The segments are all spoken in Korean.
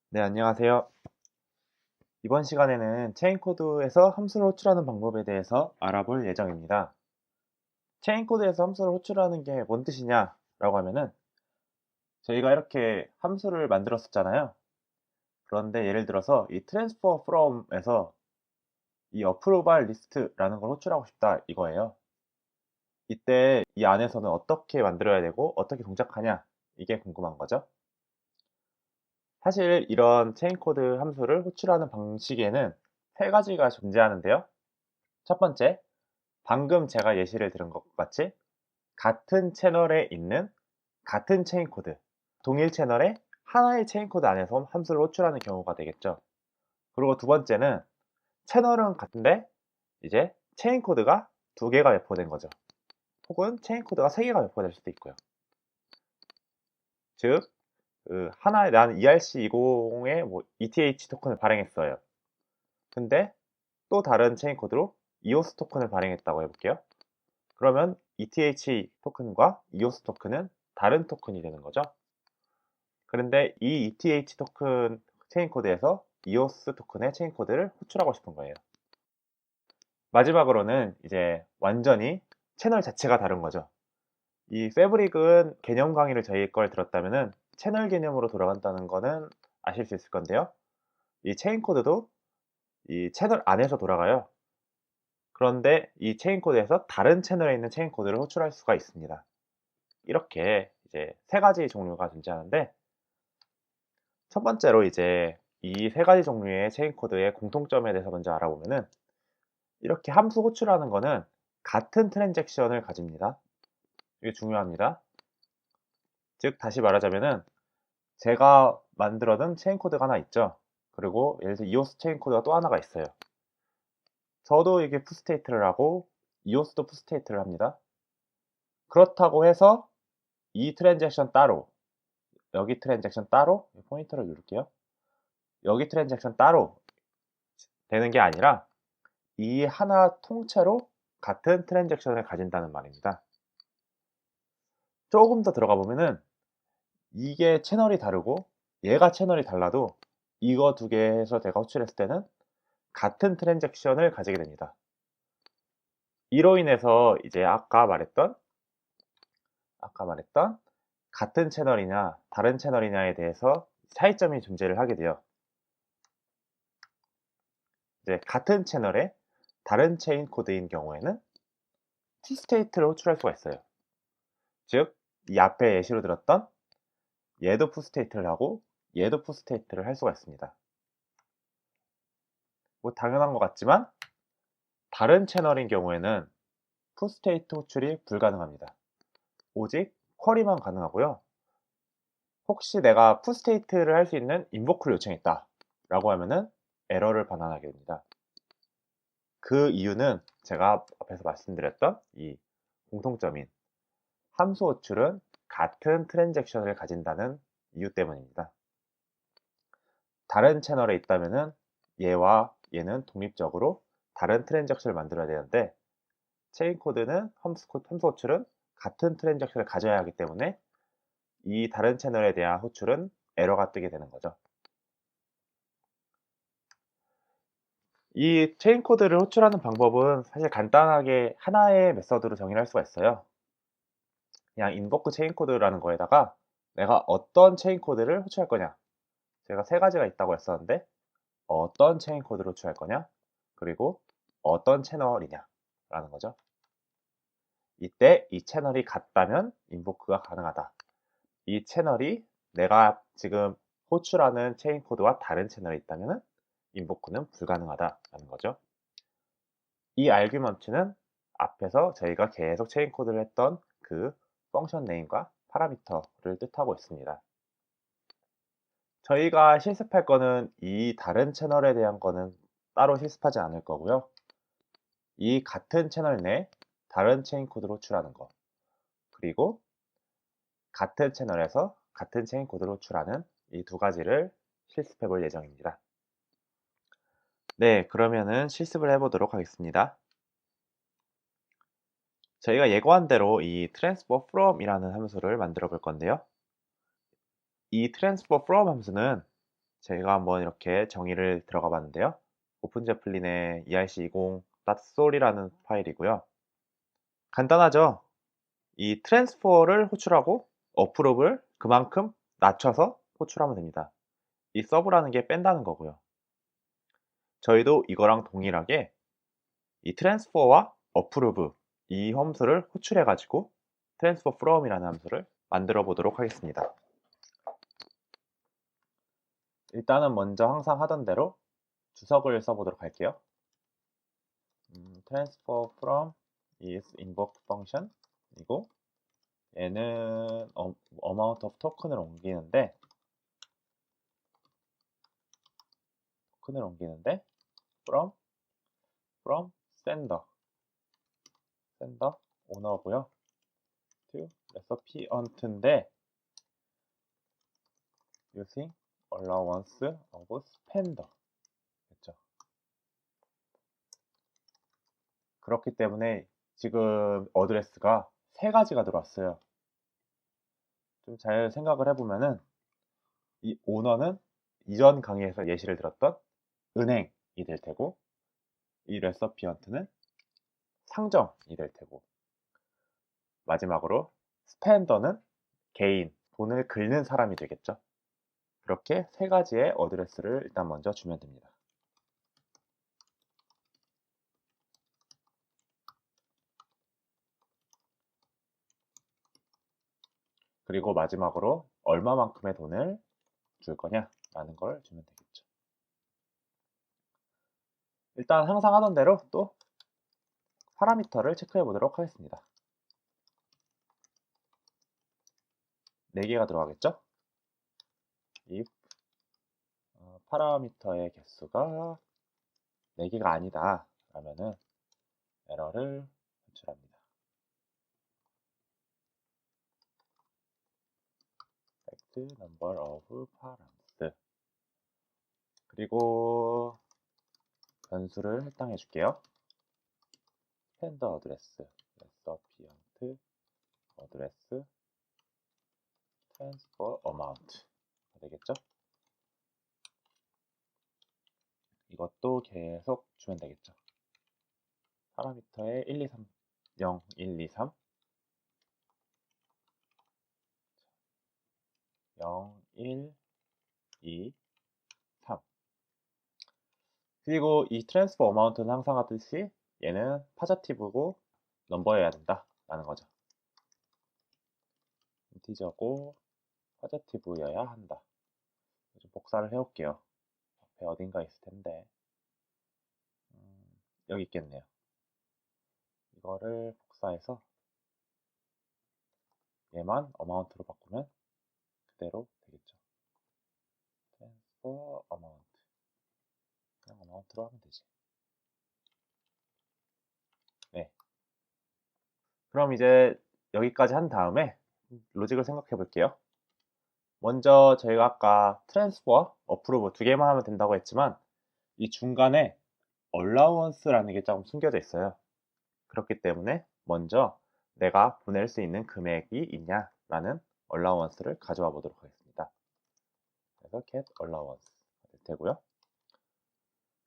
네, 안녕하세요. 이번 시간에는 체인 코드에서 함수를 호출하는 방법에 대해서 알아볼 예정입니다. 체인 코드에서 함수를 호출하는 게 뭔 뜻이냐라고 하면은 저희가 이렇게 함수를 만들었었잖아요. 그런데 예를 들어서 이 transfer from에서 이 approval list라는 걸 호출하고 싶다 이거예요. 이때 이 안에서는 어떻게 만들어야 되고 어떻게 동작하냐 이게 궁금한 거죠. 사실 이런 체인 코드 함수를 호출하는 방식에는 세 가지가 존재하는데요. 첫 번째, 방금 제가 예시를 들은 것 같이 같은 채널에 있는 같은 체인 코드, 동일 채널에 하나의 체인 코드 안에서 함수를 호출하는 경우가 되겠죠. 그리고 두 번째는 채널은 같은데 이제 체인 코드가 두 개가 배포된 거죠. 혹은 체인 코드가 세 개가 배포될 수도 있고요. 즉, 하나에 나는 ERC20에 뭐 ETH 토큰을 발행했어요. 근데 또 다른 체인 코드로 EOS 토큰을 발행했다고 해볼게요. 그러면 ETH 토큰과 EOS 토큰은 다른 토큰이 되는 거죠. 그런데 이 ETH 토큰 체인 코드에서 EOS 토큰의 체인 코드를 호출하고 싶은 거예요. 마지막으로는 이제 완전히 채널 자체가 다른 거죠. 이 패브릭은 개념 강의를 저희 걸 들었다면은 채널 개념으로 돌아간다는 거는 아실 수 있을 건데요. 이 체인 코드도 이 채널 안에서 돌아가요. 그런데 이 체인 코드에서 다른 채널에 있는 체인 코드를 호출할 수가 있습니다. 이렇게 이제 세 가지 종류가 존재하는데 첫 번째로 이제 이 세 가지 종류의 체인 코드의 공통점에 대해서 먼저 알아보면은 이렇게 함수 호출하는 거는 같은 트랜잭션을 가집니다. 이게 중요합니다. 즉 다시 말하자면은 제가 만들어둔 체인 코드가 하나 있죠. 그리고 예를 들어 이오스 체인 코드가 또 하나가 있어요. 저도 이게 푸스테이트를 하고 이오스도 푸스테이트를 합니다. 그렇다고 해서 이 트랜잭션 따로 여기 트랜잭션 따로 포인터를 누를게요. 여기 트랜잭션 따로 되는 게 아니라 이 하나 통째로 같은 트랜잭션을 가진다는 말입니다. 조금 더 들어가 보면은 이게 채널이 다르고 얘가 채널이 달라도 이거 두 개에서 제가 호출했을 때는 같은 트랜잭션을 가지게 됩니다. 이로 인해서 이제 아까 말했던 같은 채널이냐 다른 채널이냐에 대해서 차이점이 존재를 하게 돼요. 이제 같은 채널에 다른 체인 코드인 경우에는 T스테이트를 호출할 수가 있어요. 즉, 이 앞에 예시로 들었던 얘도 푸스테이트를 하고 얘도 푸스테이트를 할 수가 있습니다. 뭐 당연한 것 같지만 다른 채널인 경우에는 푸스테이트 호출이 불가능합니다. 오직 쿼리만 가능하고요. 혹시 내가 푸스테이트를 할 수 있는 인보크를 요청했다 라고 하면은 에러를 반환하게 됩니다. 그 이유는 제가 앞에서 말씀드렸던 이 공통점인 함수 호출은 같은 트랜잭션을 가진다는 이유 때문입니다. 다른 채널에 있다면은 얘와 얘는 독립적으로 다른 트랜잭션을 만들어야 되는데 체인 코드는 함수 호출은 같은 트랜잭션을 가져야 하기 때문에 이 다른 채널에 대한 호출은 에러가 뜨게 되는 거죠. 이 체인 코드를 호출하는 방법은 사실 간단하게 하나의 메서드로 정의를 할 수가 있어요. 그냥 invoke 체인 코드라는 거에다가 내가 어떤 체인 코드를 호출할 거냐. 제가 세 가지가 있다고 했었는데 어떤 체인 코드를 호출할 거냐, 그리고 어떤 채널이냐 라는 거죠. 이때 이 채널이 같다면 invoke가 가능하다. 이 채널이 내가 지금 호출하는 체인 코드와 다른 채널에 있다면 invoke는 불가능하다라는 거죠. 이 아규먼트는 앞에서 저희가 계속 체인 코드를 했던 그 펑션 네임과 파라미터를 뜻하고 있습니다. 저희가 실습할 거는 이 다른 채널에 대한 거는 따로 실습하지 않을 거고요. 이 같은 채널 내 다른 체인 코드를 호출하는 거, 그리고 같은 채널에서 같은 체인 코드를 호출하는 이 두 가지를 실습해 볼 예정입니다. 네, 그러면은 실습을 해보도록 하겠습니다. 저희가 예고한 대로 이 transfer from 이라는 함수를 만들어 볼 건데요. 이 transfer from 함수는 제가 한번 이렇게 정의를 들어가 봤는데요. 오픈제플린의 ERC20.sor이라는 파일이고요. 간단하죠? 이 트랜스퍼를 호출하고 어프로브를 그만큼 낮춰서 호출하면 됩니다. 이 서브라는 게 뺀다는 거고요. 저희도 이거랑 동일하게 이 트랜스퍼와 어프로브 이 함수를 호출해 가지고 트랜스퍼 from이라는 함수를 만들어 보도록 하겠습니다. 일단은 먼저 항상 하던 대로 주석을 써보도록 할게요. transfer from is invoked function 이고 얘는 amount of token을 옮기는데 from sender owner고요. to recipient인데 using allowance of spender 됐죠. 그렇기 때문에 지금 어드레스가 세 가지가 들어왔어요. 좀 잘 생각을 해보면은 이 오너는 이전 강의에서 예시를 들었던 은행이 될 테고 이 레서피언트는 상점이 될 테고 마지막으로 스펜더는 개인, 돈을 긁는 사람이 되겠죠. 그렇게 세 가지의 어드레스를 일단 먼저 주면 됩니다. 그리고 마지막으로 얼마만큼의 돈을 줄 거냐 라는 걸 주면 되겠죠. 일단 항상 하던 대로 또 파라미터를 체크해 보도록 하겠습니다. 4개가 들어가겠죠? if 파라미터의 개수가 4개가 아니다 라면은 에러를 호출합니다. fact number of params 그리고 변수를 할당해 줄게요. 스펜더 어드레스, 레서피언트 어드레스, 트랜스퍼 어마운트 되겠죠? 이것도 계속 주면 되겠죠. 파라미터에 1, 2, 3, 0, 1, 2, 3 0, 1, 2, 3 그리고 이 트랜스퍼 어마운트는 항상 하듯이 얘는 파저티브고 넘버여야 된다 라는 거죠. 인티저고 파저티브여야 한다. 좀 복사를 해올게요. 앞에 어딘가 있을 텐데 여기 있겠네요. 이거를 복사해서 얘만 어마운트로 바꾸면 그대로 되겠죠. 트랜스퍼 어마운트 그냥 어마운트로 하면 되지. 네. 그럼 이제 여기까지 한 다음에 로직을 생각해 볼게요. 먼저 저희가 아까 트랜스퍼, 어프로브 2개만 하면 된다고 했지만 이 중간에 allowance라는 게 조금 숨겨져 있어요. 그렇기 때문에 먼저 내가 보낼 수 있는 금액이 있냐라는 allowance를 가져와 보도록 하겠습니다. 그래서 get allowance 될 테고요.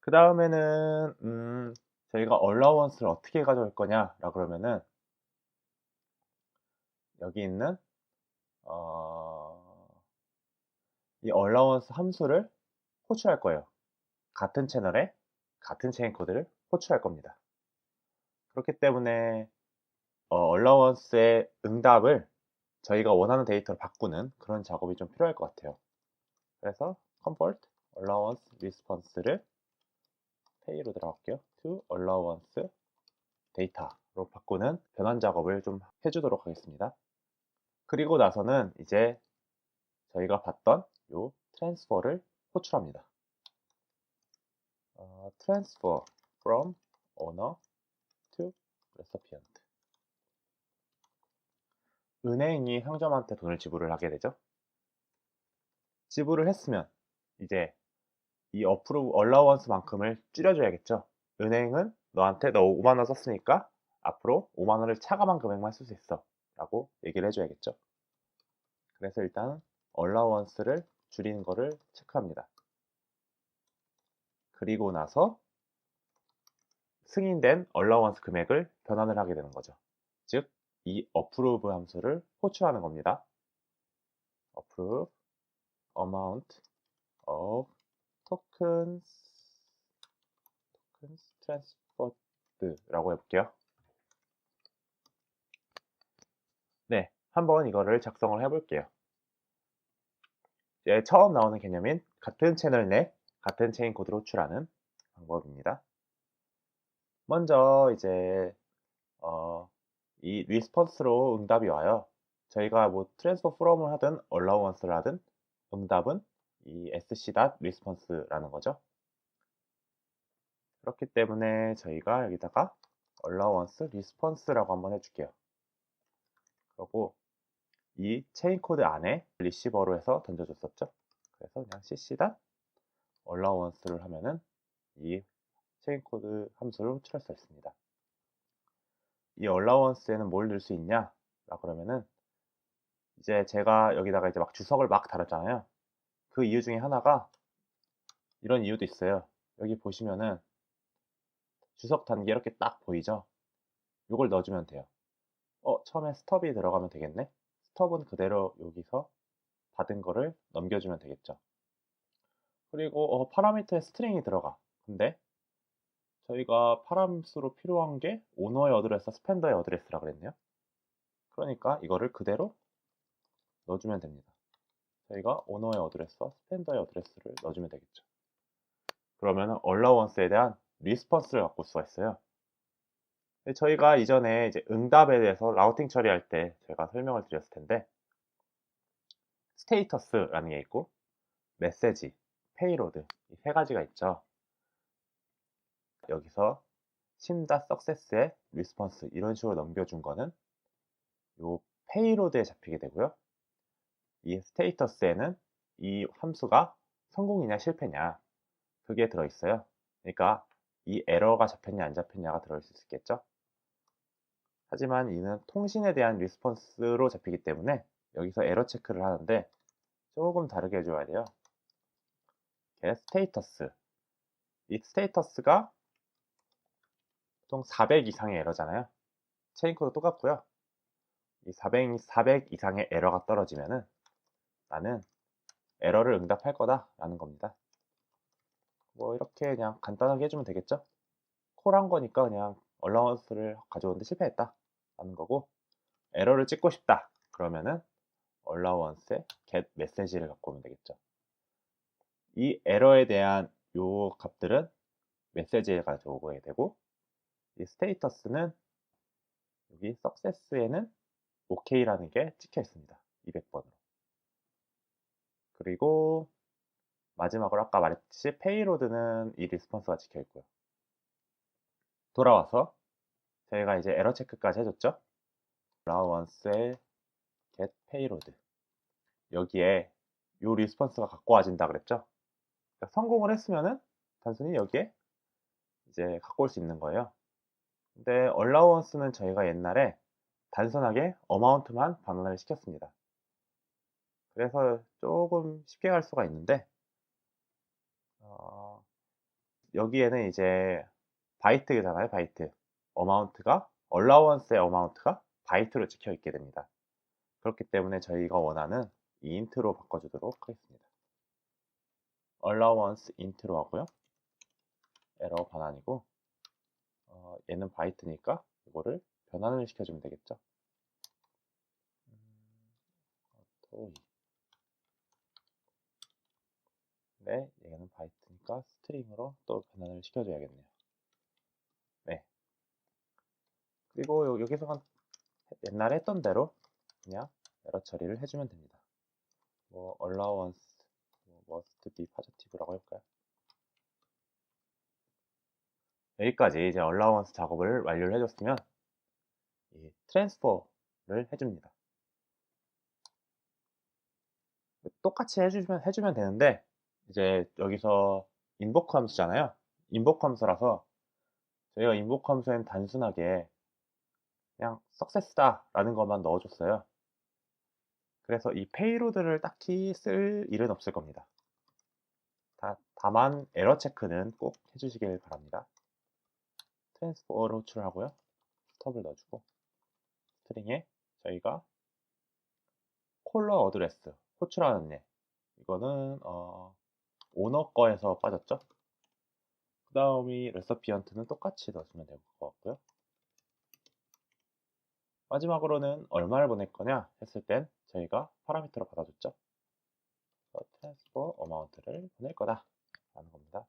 그 다음에는 저희가 allowance를 어떻게 가져올 거냐라 그러면은 여기 있는 이 allowance 함수를 호출할 거예요. 같은 채널에 같은 체인 코드를 호출할 겁니다. 그렇기 때문에 allowance의 응답을 저희가 원하는 데이터로 바꾸는 그런 작업이 좀 필요할 것 같아요. 그래서 convert allowance response를 pay로 들어갈게요. to allowance data로 바꾸는 변환 작업을 좀 해주도록 하겠습니다. 그리고 나서는 이제 저희가 봤던 이 transfer를 호출합니다. transfer from owner to recipient. 은행이 상점한테 돈을 지불을 하게 되죠. 지불을 했으면 이제 이 어프로브 얼라우언스만큼을 줄여줘야겠죠. 은행은 너한테 너 5만 원 썼으니까 앞으로 5만 원을 차감한 금액만 쓸 수 있어 라고 얘기를 해줘야겠죠. 그래서 일단 얼라우언스를 줄이는 거를 체크합니다. 그리고 나서 승인된 allowance 금액을 변환을 하게 되는 거죠. 즉, 이 approve 함수를 호출하는 겁니다. approve amount of tokens transferred라고 해볼게요. 네, 한번 이거를 작성을 해볼게요. 이제 처음 나오는 개념인 같은 채널 내 같은 체인 코드를 호출하는 방법입니다. 먼저 이제 이 리스폰스로 응답이 와요. 저희가 뭐 트랜스퍼 프롬을 하든 allowance를 하든 응답은 이 sc.response라는 거죠. 그렇기 때문에 저희가 여기다가 allowance response라고 한번 해줄게요. 그리고 이 체인 코드 안에 리시버로 해서 던져줬었죠. 그래서 그냥 cc.allowance를 하면은 이 체인 코드 함수를 호출할 수 있습니다. 이 allowance에는 뭘 넣을 수 있냐? 그러면은 이제 제가 여기다가 이제 막 주석을 막 달았잖아요. 그 이유 중에 하나가 이런 이유도 있어요. 여기 보시면은 주석 단 게 이렇게 딱 보이죠? 이걸 넣어주면 돼요. 처음에 스톱이 들어가면 되겠네? 스톱은 그대로 여기서 받은 거를 넘겨주면 되겠죠. 그리고 파라미터에 스트링이 들어가. 근데 저희가 파람수로 필요한 게 오너의 어드레스, 스펜더의 어드레스라 그랬네요. 그러니까 이거를 그대로 넣어주면 됩니다. 저희가 오너의 어드레스와 스펜더의 어드레스를 넣어주면 되겠죠. 그러면 allowance에 대한 리스폰스를 갖고 올 수가 있어요. 저희가 이전에 이제 응답에 대해서 라우팅 처리할 때 제가 설명을 드렸을 텐데 스테이터스라는 게 있고 메시지, 페이로드 이 세 가지가 있죠. 여기서 sim.success의 리스폰스 이런 식으로 넘겨준 거는 요 페이로드에 잡히게 되고요. 이 스테이터스에는 이 함수가 성공이냐 실패냐 그게 들어있어요. 그러니까 이 에러가 잡혔냐 안 잡혔냐가 들어있을 수 있겠죠. 하지만 이는 통신에 대한 리스폰스로 잡히기 때문에 여기서 에러 체크를 하는데 조금 다르게 해줘야 돼요. 스테이터스 이 스테이터스가 보통 400 이상의 에러잖아요. 체인 코드 똑같고요. 이 400 이상의 에러가 떨어지면은 나는 에러를 응답할 거다 라는 겁니다. 뭐 이렇게 그냥 간단하게 해주면 되겠죠. 콜한 거니까 그냥 allowance를 가져오는데 실패했다 라는 거고, 에러를 찍고 싶다 그러면은 allowance에 get message를 갖고 오면 되겠죠. 이 에러에 대한 요 값들은 메시지에 가져오게 되고, 이 스테이터스는 여기 success에는 OK라는 게 찍혀 있습니다. 200번으로. 그리고 마지막으로 아까 말했듯이 페이로드는 이 리스폰스가 찍혀 있고요. 돌아와서 저희가 이제 에러 체크까지 해줬죠. allowance의 get payload 여기에 요 리스폰스가 갖고 와진다 그랬죠. 그러니까 성공을 했으면은 단순히 여기에 이제 갖고 올 수 있는 거예요. 근데 allowance는 저희가 옛날에 단순하게 amount만 반환을 시켰습니다. 그래서 조금 쉽게 갈 수가 있는데 여기에는 이제 바이트잖아요. 바이트 amount가 allowance의 amount가 바이트로 찍혀 있게 됩니다. 그렇기 때문에 저희가 원하는 이 int로 바꿔주도록 하겠습니다. allowance int로 하고요. 에러 반환이고 얘는 바이트니까 이거를 변환을 시켜주면 되겠죠. 네, 얘는 바이트니까 스트링으로 또 변환을 시켜줘야겠네요. 네. 그리고 여기서 옛날에 했던 대로 그냥 에러 처리를 해주면 됩니다. 뭐 allowance, must be positive라고 할까요? 여기까지 이제 allowance 작업을 완료를 해줬으면 이 transfer를 해줍니다. 똑같이 해주면 되는데 이제 여기서 invoke 함수잖아요. invoke 함수라서 저희가 invoke 함수에는 단순하게 그냥 success다 라는 것만 넣어줬어요. 그래서 이 페이로드를 딱히 쓸 일은 없을 겁니다. 다만 에러 체크는 꼭 해주시길 바랍니다. 트랜스포어를 호출을 하고요. 스톱을 넣어주고 스트링에 저희가 콜러 어드레스 호출하는 예 이거는 오너 거에서 빠졌죠. 그 다음이 레서피언트는 똑같이 넣어주면 될 것 같고요. 마지막으로는 얼마를 보낼 거냐 했을 땐 저희가 파라미터로 받아줬죠. 트랜스퍼 어마운트를 보낼 거다 라는 겁니다.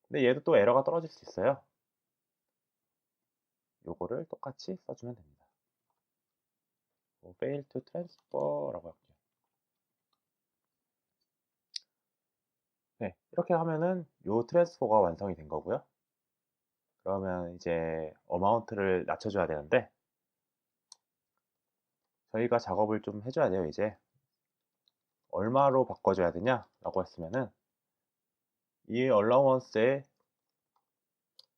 근데 얘도 또 에러가 떨어질 수 있어요. 요거를 똑같이 써주면 됩니다. fail to transfer 라고 할게요. 네, 이렇게 하면은 요 트랜스퍼가 완성이 된 거고요. 그러면 이제 어마운트를 낮춰줘야 되는데 저희가 작업을 좀 해줘야 돼요. 이제 얼마로 바꿔줘야 되냐 라고 했으면은 이 allowance에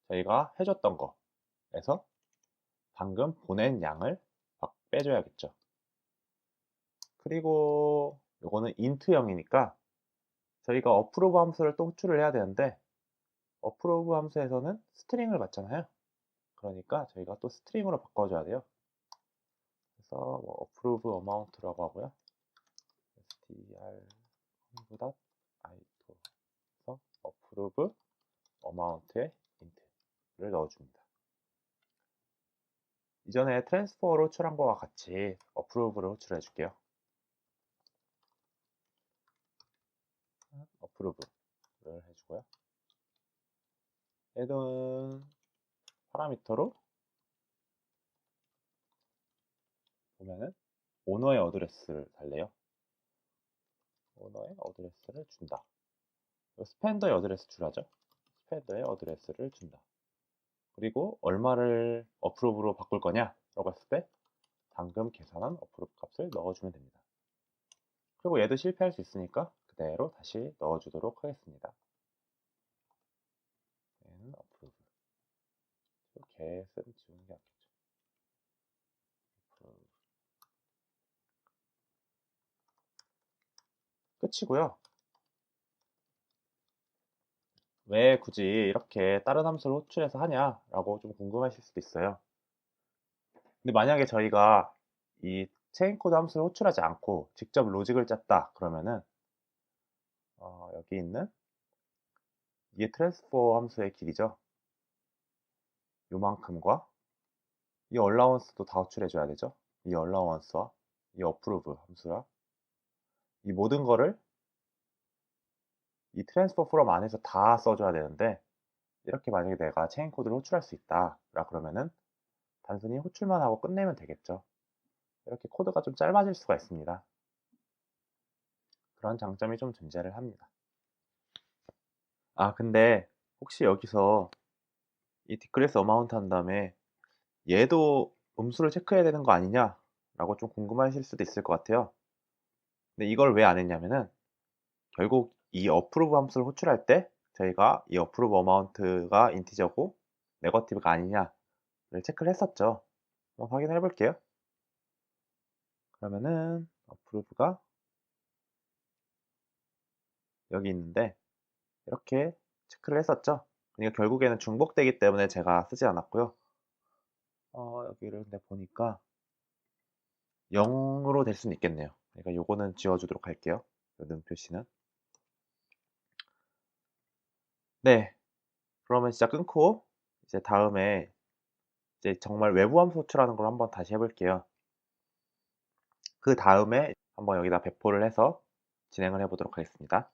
저희가 해줬던 거에서 방금 보낸 양을 빼줘야겠죠. 그리고 요거는 int형이니까 저희가 approve 함수를 또 호출을 해야 되는데 approve 함수에서는 스트링을 받잖아요. 그러니까 저희가 또 스트링으로 바꿔줘야 돼요. 그래서 뭐 approve amount라고 하고요. str.ito 그래서 approve amount에 int를 넣어줍니다. 이전에 트랜스퍼로 호출한 거와 같이 approve를 호출해 줄게요. approve를 해주고요. 얘는 파라미터로 보면은 오너의 어드레스를 달래요. 오너의 어드레스를 준다. 스펜더의 어드레스 주라죠. 스펜더의 어드레스를 준다. 그리고 얼마를 어프로브로 바꿀 거냐 라고 했을 때 방금 계산한 어프로브 값을 넣어주면 됩니다. 그리고 얘도 실패할 수 있으니까 그대로 다시 넣어주도록 하겠습니다. 얘는 어프로브. get은 지우는 게 낫겠죠. 끝이고요. 왜 굳이 이렇게 다른 함수를 호출해서 하냐라고 좀 궁금하실 수도 있어요. 근데 만약에 저희가 이 체인 코드 함수를 호출하지 않고 직접 로직을 짰다 그러면은 여기 있는 이게 트랜스포 함수의 길이죠. 요만큼과 이 allowance도 다 호출해줘야 되죠. 이 allowance와 이 approve 함수랑 이 모든 거를 이 트랜스퍼 프롬 안에서 다 써줘야 되는데 이렇게 만약에 내가 체인 코드를 호출할 수 있다 그러면은 단순히 호출만 하고 끝내면 되겠죠. 이렇게 코드가 좀 짧아질 수가 있습니다. 그런 장점이 좀 존재를 합니다. 근데 혹시 여기서 이 디크리스 어마운트 한 다음에 얘도 음수를 체크해야 되는 거 아니냐 라고 좀 궁금하실 수도 있을 것 같아요. 근데 이걸 왜 안 했냐면은 결국 이 approve 함수를 호출할 때 저희가 이 approve 어마운트가 인티저고 네거티브가 아니냐를 체크를 했었죠. 한번 확인해 볼게요. 그러면은 approve가 여기 있는데 이렇게 체크를 했었죠. 그러니까 결국에는 중복되기 때문에 제가 쓰지 않았고요. 여기를 근데 보니까 0으로 될 수는 있겠네요. 그러니까 요거는 지워주도록 할게요. 요 능 표시는. 네. 그러면 진짜 끊고 이제 다음에 이제 정말 외부 함수 호출하는 걸 한번 다시 해볼게요. 그 다음에 한번 여기다 배포를 해서 진행을 해보도록 하겠습니다.